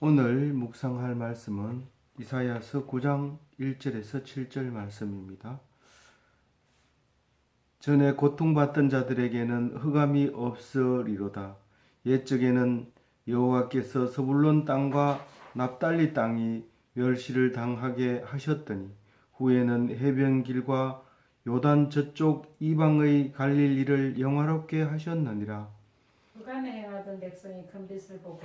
오늘 묵상할 말씀은 이사야서 9장 1절에서 7절 말씀입니다. 전에 고통받던 자들에게는 흑암이 없으리로다. 옛적에는 여호와께서 서불론 땅과 납달리 땅이 멸시를 당하게 하셨더니 후에는 해변길과 요단 저쪽 이방의 갈릴리를 영화롭게 하셨느니라. 흑암에 행하던 백성이 큰 빛을 보고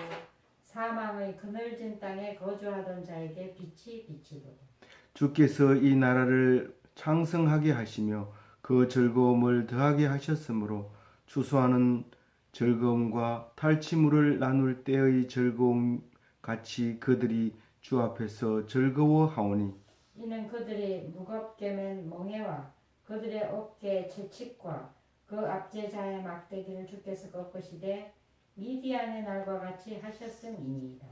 사망의 그늘진 땅에 거주하던 자에게 빛이 비치도다. 주께서 이 나라를昌盛하게 하시며 그 즐거움을 더하게 하셨으므로 추수하는 즐거움과 탈취물을 나눌 때의 즐거움 같이 그들이 주 앞에서 즐거워하오니 이는 그들이 무겁게 맨 멍에와 그들의 어깨 채찍과 그 압제자의 막대기를 주께서 꺾으시되 미디안의 날과 같이 하셨음이니이다.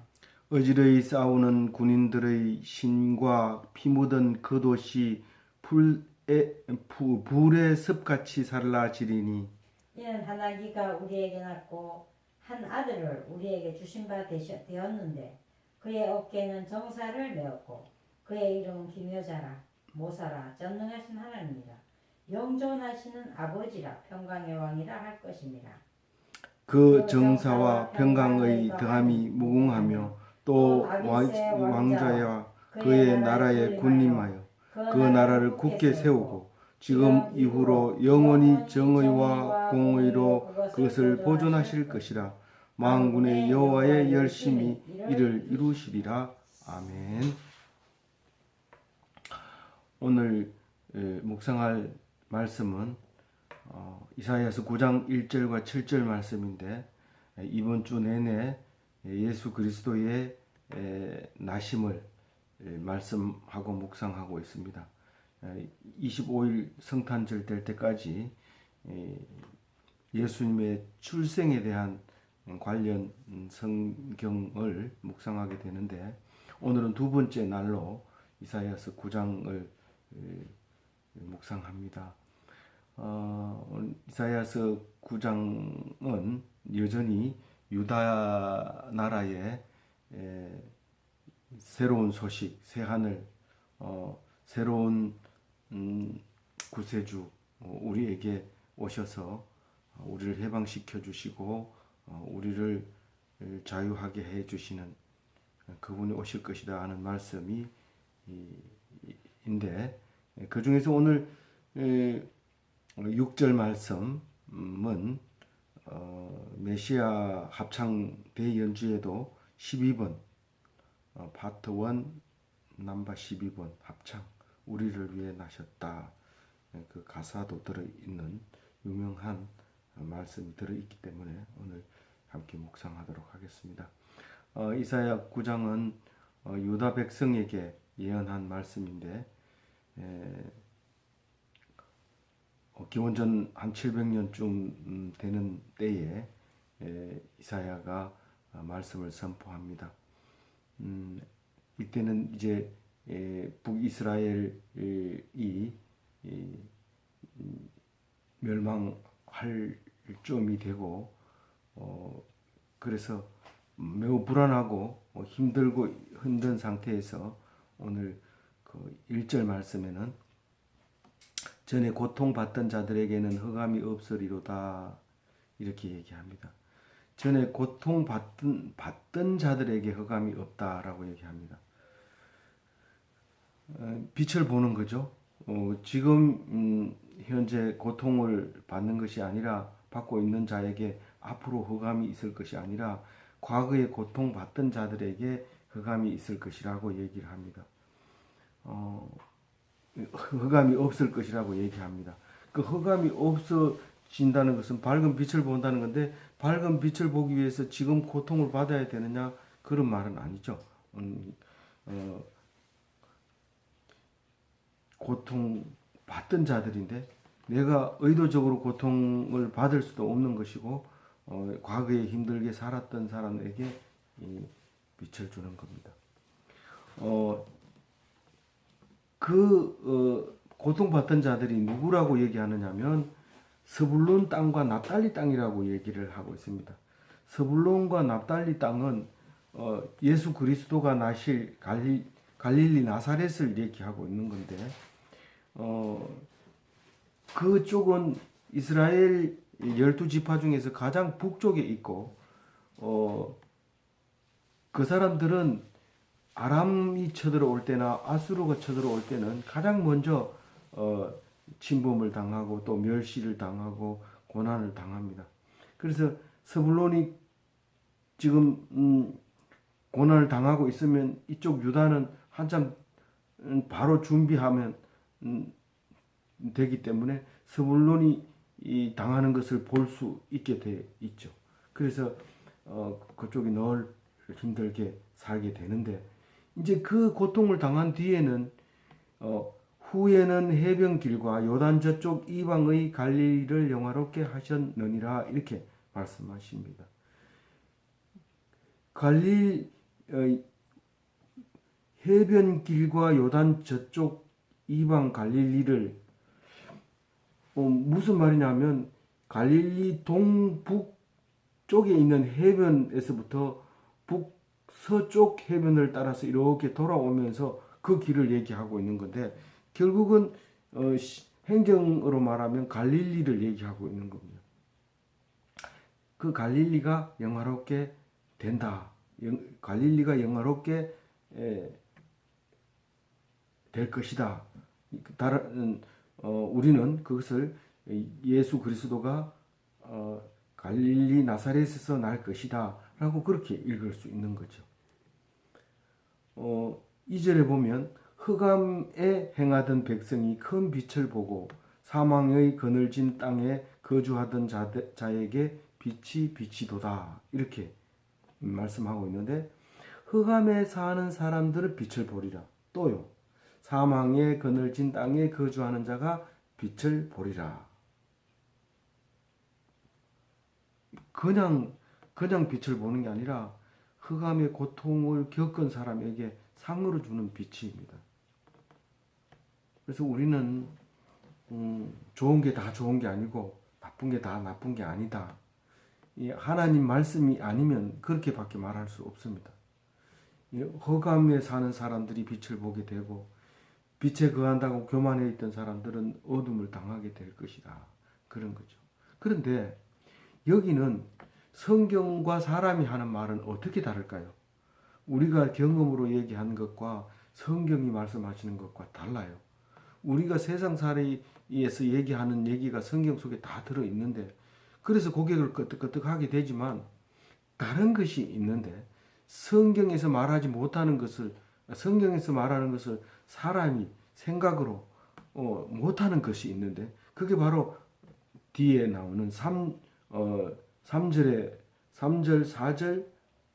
어지러이 싸우는 군인들의 신과 피 묻은 그 도시 불의 습같이 살라지리니 이는 한 아기가 우리에게 낳고 한 아들을 우리에게 주신 바 되었는데 그의 어깨에는 정사를 메었고 그의 이름은 기묘자라 모사라 전능하신 하나님이라 영존하시는 아버지라 평강의 왕이라 할 것입니다. 그 정사와 평강의 더함이 무궁하며 또 왕자와 그의 나라에 군림하여 그 나라를 굳게 세우고 지금 이후로 영원히 정의와 공의로 그것을 보존하실 것이라. 만군의 여호와의 열심히 이를 이루시리라. 아멘. 오늘 묵상할 말씀은 이사야서 9장 1절과 7절 말씀인데 이번 주 내내 예수 그리스도의 나심을 말씀하고 묵상하고 있습니다. 25일 성탄절 될 때까지 예수님의 출생에 대한 관련 성경을 묵상하게 되는데 오늘은 두 번째 날로 이사야서 9장을 묵상합니다. 이사야서 9장은 여전히 유다 나라의 새로운 소식, 새하늘, 새로운 구세주 우리에게 오셔서 우리를 해방시켜 주시고 우리를 자유하게 해 주시는 그분이 오실 것이다 하는 말씀이 인데 그 중에서 오늘 6절 말씀은 메시아 합창 대연주에도 12번 파트 1 넘버 12번 합창 우리를 위해 나셨다 그 가사도 들어있는 유명한 말씀이 들어있기 때문에 오늘 함께 묵상하도록 하겠습니다. 이사야 9장은 유다 백성에게 예언한 말씀인데 기원전 한 700년쯤 되는 때에 이사야가 말씀을 선포합니다. 이때는 이제 북이스라엘이 멸망할 쯤이 되고 그래서 매우 불안하고 힘들고 힘든 상태에서 오늘 그 1절 말씀에는 전에 고통받던 자들에게는 흑암이 없으리로다 이렇게 얘기합니다. 전에 고통받던 자들에게 흑암이 없다라고 얘기합니다. 빛을 보는 거죠. 지금 현재 고통을 받는 것이 아니라 받고 있는 자에게 앞으로 흑암이 있을 것이 아니라 과거에 고통받던 자들에게 흑암이 있을 것이라고 얘기를 합니다. 흑암이 없을 것이라고 얘기합니다. 그 흑암이 없어진다는 것은 밝은 빛을 본다는 건데 밝은 빛을 보기 위해서 지금 고통을 받아야 되느냐 그런 말은 아니죠. 고통 받던 자들인데 내가 의도적으로 고통을 받을 수도 없는 것이고 과거에 힘들게 살았던 사람에게 이 빛을 주는 겁니다. 고통받던 자들이 누구라고 얘기하느냐면 스불론 땅과 납달리 땅이라고 얘기를 하고 있습니다. 스불론과 납달리 땅은 예수 그리스도가 나실 갈릴리 나사렛을 얘기하고 있는 건데 그쪽은 이스라엘 12지파 중에서 가장 북쪽에 있고 그 사람들은 아람이 쳐들어올 때나 아수르가 쳐들어올 때는 가장 먼저 침범을 당하고 또 멸시를 당하고 고난을 당합니다. 그래서 서불론이 지금 고난을 당하고 있으면 이쪽 유다는 한참 바로 준비하면 되기 때문에 서불론이 이 당하는 것을 볼 수 있게 돼 있죠. 그래서 그쪽이 늘 힘들게 살게 되는데 이제 그 고통을 당한 뒤에는 후에는 해변길과 요단 저쪽 이방의 갈릴리를 영화롭게 하셨느니라 이렇게 말씀하십니다. 해변길과 요단 저쪽 이방 갈릴리를 무슨 말이냐면 갈릴리 동북 쪽에 있는 해변에서부터 북서쪽 해변을 따라서 이렇게 돌아오면서 그 길을 얘기하고 있는 건데 결국은 행정으로 말하면 갈릴리를 얘기하고 있는 겁니다. 그 갈릴리가 영화롭게 된다. 갈릴리가 영화롭게 될 것이다. 우리는 그것을 예수 그리스도가 갈릴리 나사렛에서 날 것이다 라고 그렇게 읽을 수 있는 거죠. 2절에 보면 흑암에 행하던 백성이 큰 빛을 보고 사망의 그늘진 땅에 거주하던 자에게 빛이 비치도다 이렇게 말씀하고 있는데 흑암에 사는 사람들은 빛을 보리라. 또요. 사망의 그늘진 땅에 거주하는 자가 빛을 보리라. 그냥 빛을 보는 게 아니라 흑암의 고통을 겪은 사람에게 상으로 주는 빛입니다. 그래서 우리는 좋은 게 다 좋은 게 아니고 나쁜 게 다 나쁜 게 아니다. 이 하나님 말씀이 아니면 그렇게밖에 말할 수 없습니다. 흑암에 사는 사람들이 빛을 보게 되고 빛에 거한다고 교만해 있던 사람들은 어둠을 당하게 될 것이다. 그런 거죠. 그런데 여기는 성경과 사람이 하는 말은 어떻게 다를까요? 우리가 경험으로 얘기하는 것과 성경이 말씀하시는 것과 달라요. 우리가 세상살이에서 얘기하는 얘기가 성경 속에 다 들어있는데 그래서 고개를 끄덕끄덕하게 되지만 다른 것이 있는데 성경에서 말하지 못하는 것을 성경에서 말하는 것을 사람이 생각으로 못하는 것이 있는데 그게 바로 뒤에 나오는 3절, 4절,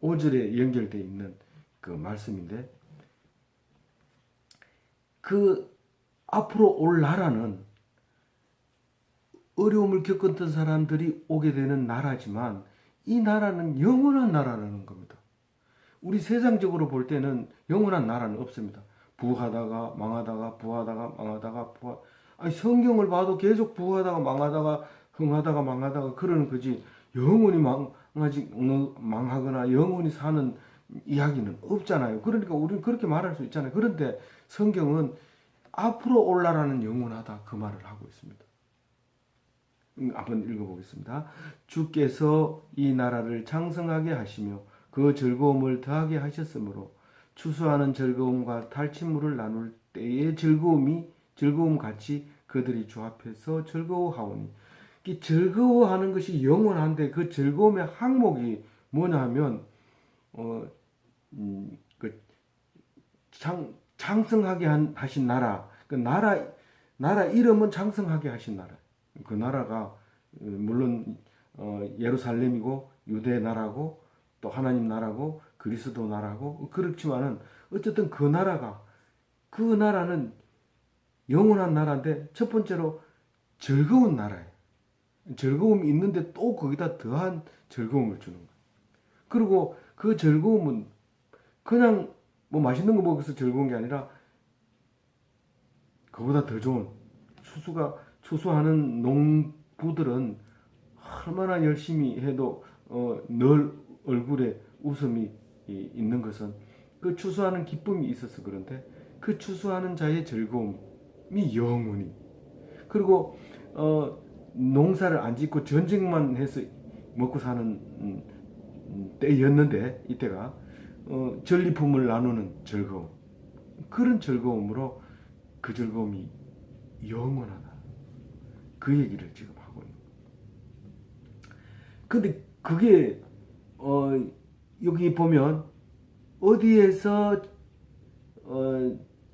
5절에 연결되어 있는 그 말씀인데 그 앞으로 올 나라는 어려움을 겪었던 사람들이 오게 되는 나라지만 이 나라는 영원한 나라라는 겁니다. 우리 세상적으로 볼 때는 영원한 나라는 없습니다. 부하다가 망하다가 부하다가 망하다가 아니 성경을 봐도 계속 부하다가 망하다가 흥하다가 망하다가 그러는 거지 영원히 망하거나 영원히 사는 이야기는 없잖아요. 그러니까 우리는 그렇게 말할 수 있잖아요. 그런데 성경은 앞으로 올 나라는 영원하다 그 말을 하고 있습니다. 한번 읽어보겠습니다. 주께서 이 나라를 창성하게 하시며 그 즐거움을 더하게 하셨으므로 추수하는 즐거움과 탈취물을 나눌 때의 즐거움 같이 그들이 주 앞에서 즐거워하오니 이 즐거워하는 것이 영원한데 그 즐거움의 항목이 뭐냐 하면 창성하게 하신 나라 그 나라 이름은 창성하게 하신 나라 그 나라가 물론 예루살렘이고 유대 나라고 또 하나님 나라고 그리스도 나라고 그렇지만은 어쨌든 그 나라는 영원한 나라인데 첫 번째로 즐거운 나라예요. 즐거움이 있는데 또 거기다 더한 즐거움을 주는 거예요. 그리고 그 즐거움은 그냥 뭐 맛있는 거 먹어서 즐거운 게 아니라 그보다 더 좋은 추수하는 농부들은 얼마나 열심히 해도 늘 얼굴에 웃음이 있는 것은 그 추수하는 기쁨이 있어서 그런데 그 추수하는 자의 즐거움이 영원히 그리고 농사를 안 짓고 전쟁만 해서 먹고 사는 때였는데 이때가 전리품을 나누는 즐거움 그런 즐거움으로 그 즐거움이 영원하다 그 얘기를 지금 하고 있는 거예요. 근데 그게 여기 보면 어디에서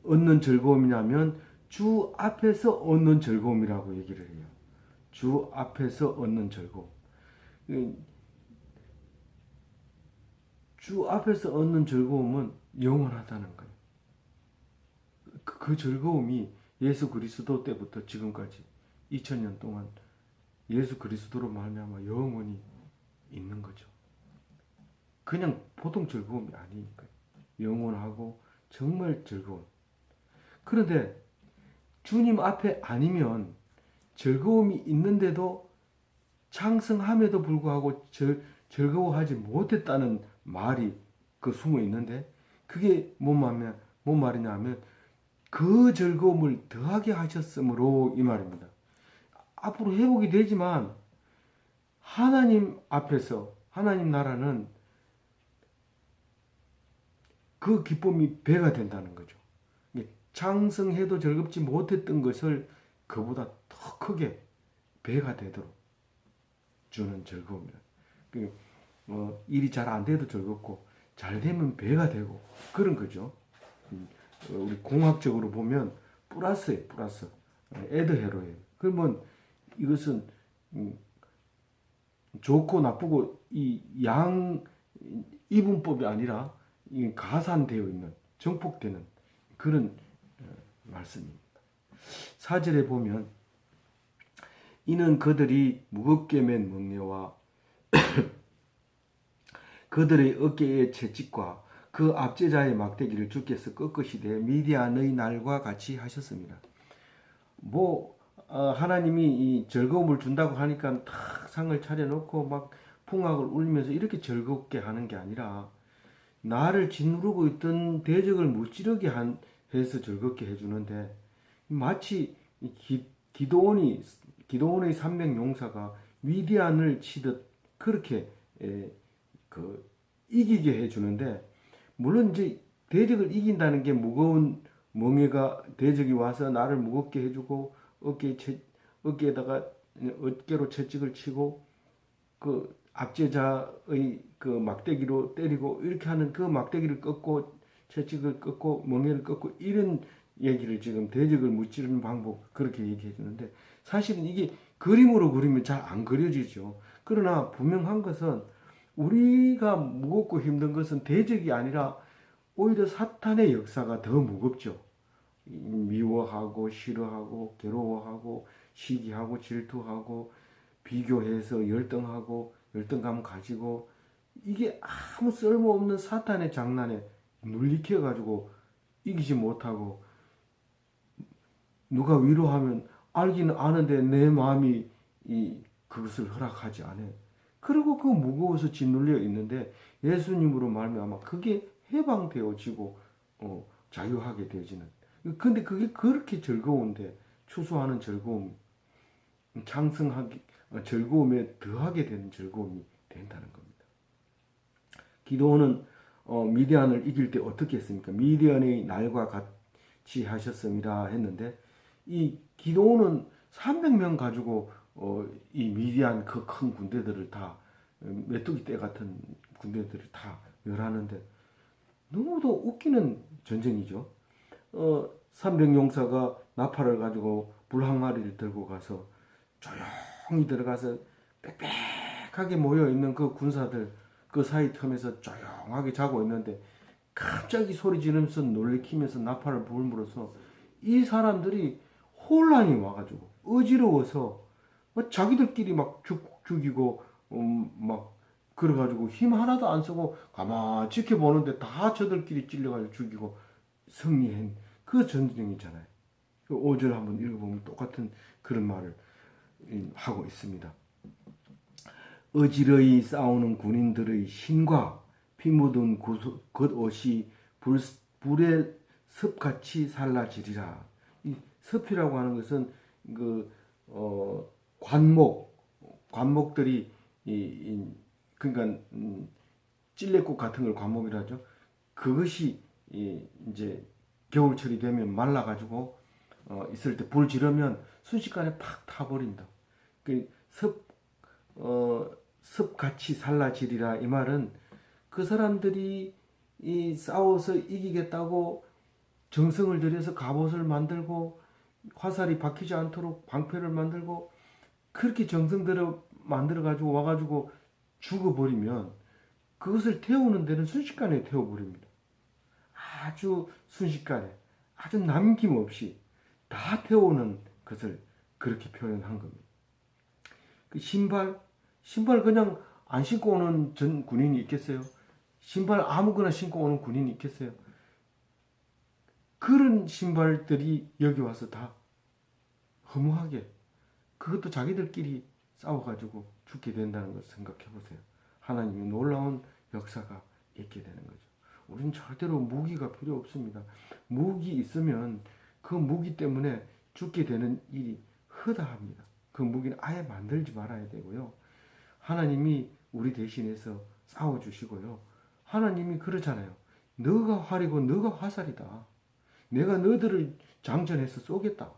얻는 즐거움이냐면 주 앞에서 얻는 즐거움이라고 얘기를 해요. 주 앞에서 얻는 즐거움. 주 앞에서 얻는 즐거움은 영원하다는 거예요. 그 즐거움이 예수 그리스도 때부터 지금까지 2000년 동안 예수 그리스도로 말미암아 영원히 있는 거죠. 그냥 보통 즐거움이 아니니까요. 영원하고 정말 즐거운. 그런데 주님 앞에 아니면 즐거움이 있는데도 창성함에도 불구하고 즐거워하지 못했다는 말이 숨어 있는데 그게 뭔 말이냐 하면 그 즐거움을 더하게 하셨으므로 이 말입니다. 앞으로 회복이 되지만 하나님 앞에서 하나님 나라는 그 기쁨이 배가 된다는 거죠. 창성해도 즐겁지 못했던 것을 그보다 더 크게 배가 되도록 주는 즐거움이라. 일이 잘 안 돼도 즐겁고 잘 되면 배가 되고 그런 거죠. 우리 공학적으로 보면 플러스예요, 플러스. 애드헤로예요. 그러면 이것은 좋고 나쁘고 이 양 이분법이 아니라 가산되어 있는 정폭되는 그런 말씀입니다. 4절에 보면 이는 그들이 무겁게 맨 멍에와 그들의 어깨의 채찍과 그 압제자의 막대기를 주께서 꺾으시되 미디안의 날과 같이 하셨습니다. 하나님이 이 즐거움을 준다고 하니까 탁 상을 차려놓고 막 풍악을 울리면서 이렇게 즐겁게 하는 게 아니라 나를 짓누르고 있던 대적을 무찌르게 해서 즐겁게 해주는데 마치 기도원의 300용사가 미디안을 치듯 그렇게 이기게 해주는데 물론 이제 대적을 이긴다는 게 무거운 멍에가 대적이 와서 나를 무겁게 해주고 어깨에다가 어깨로 채찍을 치고 그 압제자의 그 막대기로 때리고 이렇게 하는 그 막대기를 꺾고 채찍을 꺾고 멍에를 꺾고 이런 얘기를 지금 대적을 무찌르는 방법 그렇게 얘기해 주는데 사실은 이게 그림으로 그리면 잘 안 그려지죠. 그러나 분명한 것은 우리가 무겁고 힘든 것은 대적이 아니라 오히려 사탄의 역사가 더 무겁죠. 미워하고 싫어하고 괴로워하고 시기하고 질투하고 비교해서 열등감 가지고 이게 아무 쓸모없는 사탄의 장난에 눌리켜 가지고 이기지 못하고 누가 위로하면 알기는 아는데 내 마음이 그것을 허락하지 않아요. 그리고 그 무거워서 짓눌려 있는데 예수님으로 말미암아 그게 해방되어지고 자유하게 되어지는. 근데 그게 그렇게 즐거운데 추수하는 즐거움, 즐거움에 더하게 되는 즐거움이 된다는 겁니다. 기도원은 미디안을 이길 때 어떻게 했습니까? 미디안의 날과 같이 하셨습니다 했는데 이 기도원은 300명 가지고 이 미디안 그 큰 군대들을 다 메뚜기 떼 같은 군대들을 다 멸하는데 너무도 웃기는 전쟁이죠. 300용사가 나팔을 가지고 불 항아리를 들고 가서 조용히 들어가서 빽빽하게 모여 있는 그 군사들 그 사이 틈에서 조용하게 자고 있는데 갑자기 소리 지르면서 놀래키면서 나팔을 불물어서 이 사람들이 혼란이 와가지고 어지러워서 자기들끼리 막 죽이고 막 그래가지고 힘 하나도 안 쓰고 가만히 지켜보는데 다 저들끼리 찔려가지고 죽이고 승리한 그 전쟁이잖아요. 5절 한번 읽어보면 똑같은 그런 말을 하고 있습니다. 어지러이 싸우는 군인들의 힘과 피 묻은 겉옷이 불의 습같이 살라지리라. 이 습이라고 하는 것은 그 관목들이 그러니까 찔레꽃 같은 걸 관목이라죠. 그것이 이제 겨울철이 되면 말라가지고 있을 때 불 지르면 순식간에 팍 타버린다. 그 습같이 살라지리라. 이 말은 그 사람들이 이 싸워서 이기겠다고 정성을 들여서 갑옷을 만들고 화살이 박히지 않도록 방패를 만들고 그렇게 정성 들여 만들어 가지고 와가지고 죽어버리면 그것을 태우는 데는 순식간에 태워버립니다. 아주 순식간에 아주 남김없이 다 태우는 것을 그렇게 표현한 겁니다. 그 신발 그냥 안 신고 오는 전 군인이 있겠어요? 신발 아무거나 신고 오는 군인이 있겠어요? 그런 신발들이 여기 와서 다 허무하게 그것도 자기들끼리 싸워가지고 죽게 된다는 것을 생각해 보세요. 하나님의 놀라운 역사가 있게 되는 거죠. 우리는 절대로 무기가 필요 없습니다. 무기 있으면 그 무기 때문에 죽게 되는 일이 허다합니다. 그 무기는 아예 만들지 말아야 되고요. 하나님이 우리 대신해서 싸워주시고요. 하나님이 그러잖아요. 너가 활이고 너가 화살이다. 내가 너들을 장전해서 쏘겠다.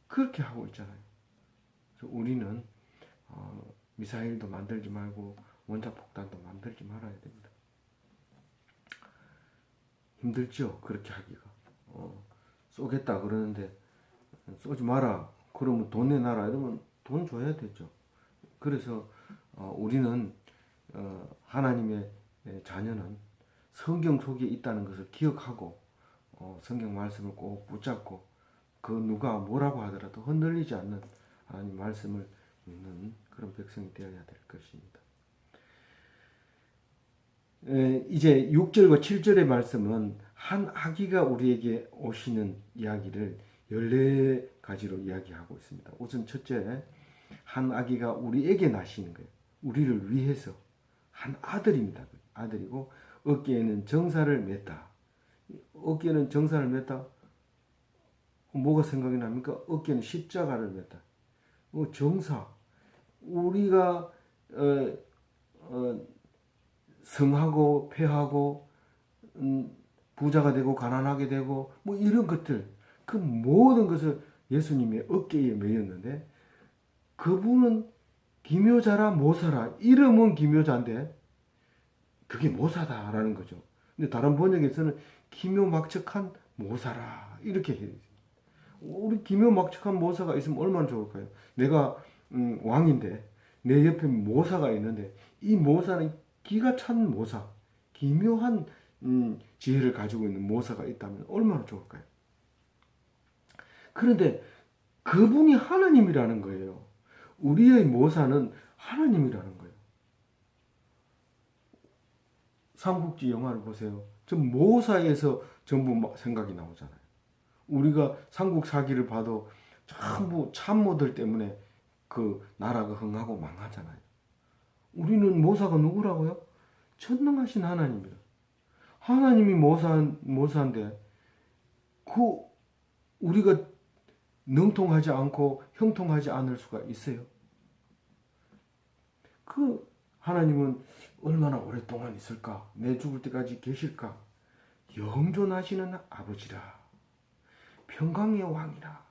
그렇게 하고 있잖아요. 그래서 우리는 미사일도 만들지 말고 원자폭탄도 만들지 말아야 됩니다. 힘들죠? 그렇게 하기가. 쏘겠다 그러는데 쏘지 마라. 그러면 돈 내놔라. 이러면 돈 줘야 되죠. 그래서 우리는 하나님의 자녀는 성경 속에 있다는 것을 기억하고 성경 말씀을 꼭 붙잡고 그 누가 뭐라고 하더라도 흔들리지 않는 하나님 말씀을 믿는 그런 백성이 되어야 될 것입니다. 이제 6절과 7절의 말씀은 한 아기가 우리에게 오시는 이야기를 14가지로 이야기하고 있습니다. 우선 첫째, 한 아기가 우리에게 나시는 거예요. 우리를 위해서 한 아들입니다. 아들이고 어깨에는 정사를 맸다. 어깨에는 정사를 맸다. 뭐가 생각이 납니까? 어깨는 십자가를 맸다. 정사. 우리가 성하고 패하고 부자가 되고 가난하게 되고 뭐 이런 것들 그 모든 것을 예수님의 어깨에 매였는데 그분은 기묘자라 모사라. 이름은 기묘자인데 그게 모사다라는 거죠. 근데 다른 번역에서는 기묘막측한 모사라 이렇게 해요. 우리 기묘막측한 모사가 있으면 얼마나 좋을까요? 내가 왕인데 내 옆에 모사가 있는데 이 모사는 기가 찬 모사, 기묘한 지혜를 가지고 있는 모사가 있다면 얼마나 좋을까요? 그런데 그분이 하나님이라는 거예요. 우리의 모사는 하나님이라는 거예요. 삼국지 영화를 보세요. 저 모사에서 전부 생각이 나오잖아요. 우리가 삼국 사기를 봐도 전부 참모들 때문에 그 나라가 흥하고 망하잖아요. 우리는 모사가 누구라고요? 전능하신 하나님이라. 하나님이 모사인데 그 우리가 능통하지 않고 형통하지 않을 수가 있어요. 그 하나님은 얼마나 오랫동안 있을까? 내 죽을 때까지 계실까? 영존하시는 아버지라. 평강의 왕이라.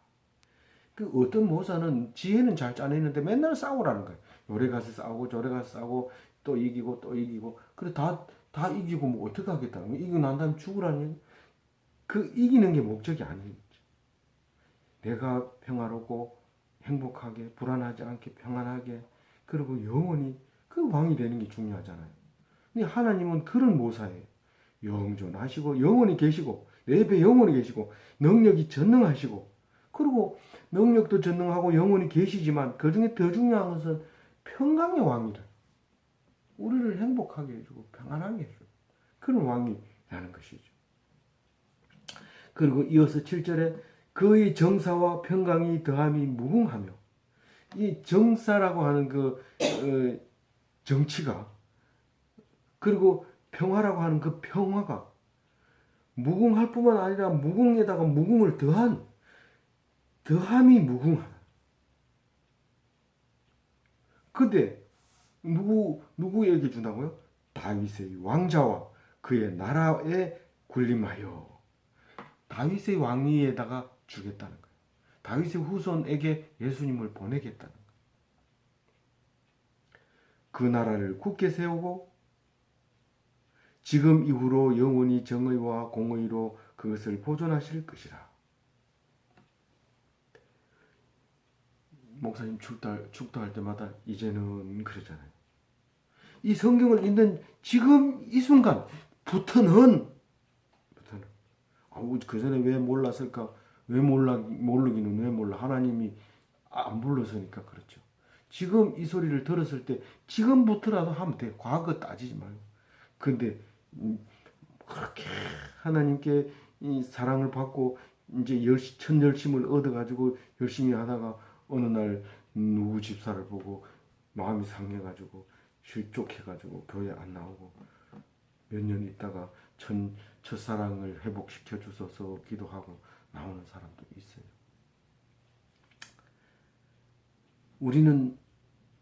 그 어떤 모사는 지혜는 잘 짜내는데 맨날 싸우라는 거예요. 요래 가서 싸우고 저래 가서 싸우고 또 이기고 또 이기고 그래 다 이기고 뭐 어떻게 하겠다. 이기고 난 다음에 죽으라니. 그 이기는 게 목적이 아니죠. 내가 평화롭고 행복하게 불안하지 않게 평안하게 그리고 영원히 그 왕이 되는 게 중요하잖아요. 근데 하나님은 그런 모사예요. 영존하시고 영원히 계시고 내 옆에 영원히 계시고 능력이 전능하시고 그리고 능력도 전능하고 영원히 계시지만 그 중에 더 중요한 것은 평강의 왕이라. 우리를 행복하게 해주고 평안하게 해주고 그런 왕이라는 것이죠. 그리고 이어서 7절에 그의 정사와 평강이 더함이 무궁하며 이 정사라고 하는 그 정치가 그리고 평화라고 하는 그 평화가 무궁할 뿐만 아니라 무궁에다가 무궁을 더함이 무궁하다. 근데 누구에게 준다고요? 다윗의 왕자와 그의 나라에 군림하여 다윗의 왕위에다가 주겠다는 거예요. 다윗의 후손에게 예수님을 보내겠다는 거예요. 그 나라를 굳게 세우고 지금 이후로 영원히 정의와 공의로 그것을 보존하실 것이라. 목사님 축도할 때마다 이제는 그러잖아요. 이 성경을 읽는 지금 이 순간부터는 그 전에 왜 몰랐을까? 모르기는 왜 몰라? 하나님이 안 불러서니까 그렇죠. 지금 이 소리를 들었을 때 지금부터라도 하면 돼. 과거 따지지 말고. 근데 그렇게 하나님께 이 사랑을 받고 이제 천 열심을 얻어가지고 열심히 하다가 어느 날 누구 집사를 보고 마음이 상해가지고 실족해가지고 교회 안 나오고 몇 년 있다가 첫사랑을 회복시켜 주소서 기도하고 나오는 사람도 있어요. 우리는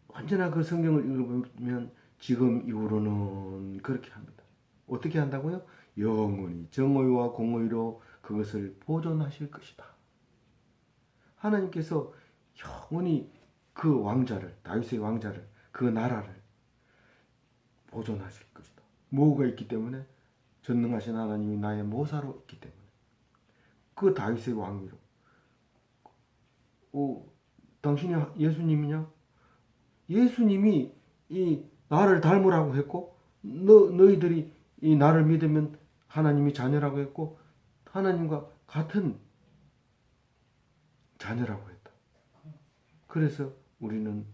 언제나 그 성경을 읽어보면 지금 이후로는 그렇게 합니다. 어떻게 한다고요? 영원히 정의와 공의로 그것을 보존하실 것이다. 하나님께서 영원히 그 왕자를, 다윗의 왕자를, 그 나라를 보존하실 것이다. 뭐가 있기 때문에? 전능하신 하나님이 나의 모사로 있기 때문에. 그 다윗의 왕위로. 당신이 예수님이냐? 예수님이 이 나를 닮으라고 했고 너희들이 이 나를 믿으면 하나님이 자녀라고 했고 하나님과 같은 자녀라고 했다. 그래서 우리는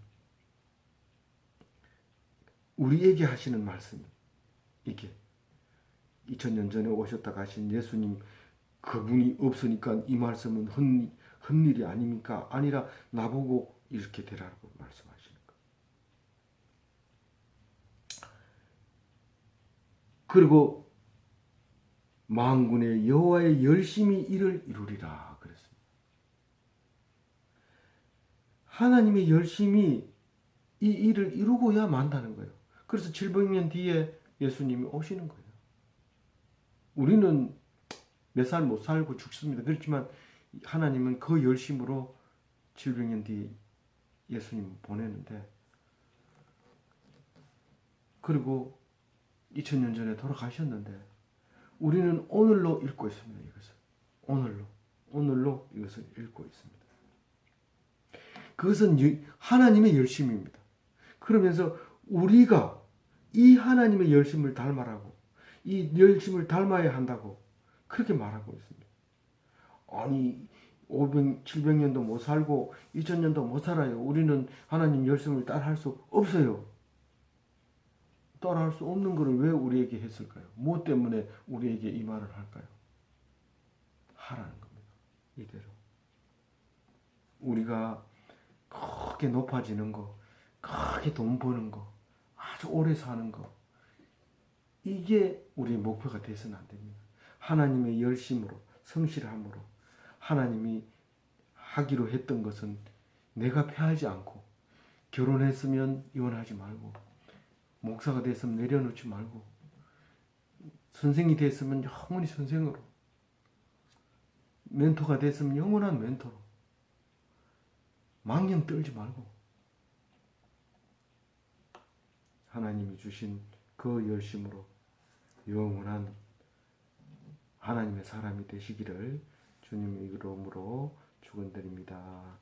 우리에게 하시는 말씀이 이게 2000년 전에 오셨다 가신 예수님 그분이 없으니까 이 말씀은 헛일이 아닙니까? 아니라 나보고 이렇게 되라고 말씀하시는 거예요. 그리고 만군의 여호와의 열심히 이를 이루리라 그랬습니다. 하나님의 열심히 이 일을 이루고야 만다는 거예요. 그래서 700년 뒤에 예수님이 오시는 거예요. 우리는 몇 살 못 살고 죽습니다. 그렇지만 하나님은 그 열심으로 700년 뒤에 예수님 보내는데 그리고 2000년 전에 돌아가셨는데 우리는 오늘로 읽고 있습니다. 이것을 오늘로 이것을 읽고 있습니다. 그것은 하나님의 열심입니다. 그러면서 우리가 이 하나님의 열심을 닮아라고 이 열심을 닮아야 한다고 그렇게 말하고 있습니다. 아니 500, 700년도 못 살고 2000년도 못 살아요. 우리는 하나님 열심을 따라할 수 없어요. 따라할 수 없는 것을 왜 우리에게 했을까요? 뭐 때문에 우리에게 이 말을 할까요? 하라는 겁니다. 이대로. 우리가 크게 높아지는 거, 크게 돈 버는 거, 아주 오래 사는 거 이게 우리의 목표가 돼서는 안 됩니다. 하나님의 열심으로 성실함으로 하나님이 하기로 했던 것은 내가 패하지 않고 결혼했으면 이혼하지 말고 목사가 됐으면 내려놓지 말고 선생이 됐으면 영원히 선생으로 멘토가 됐으면 영원한 멘토로 망령 떨지 말고 하나님이 주신 그 열심으로 영원한 하나님의 사람이 되시기를 주님의 이름으로 축원드립니다.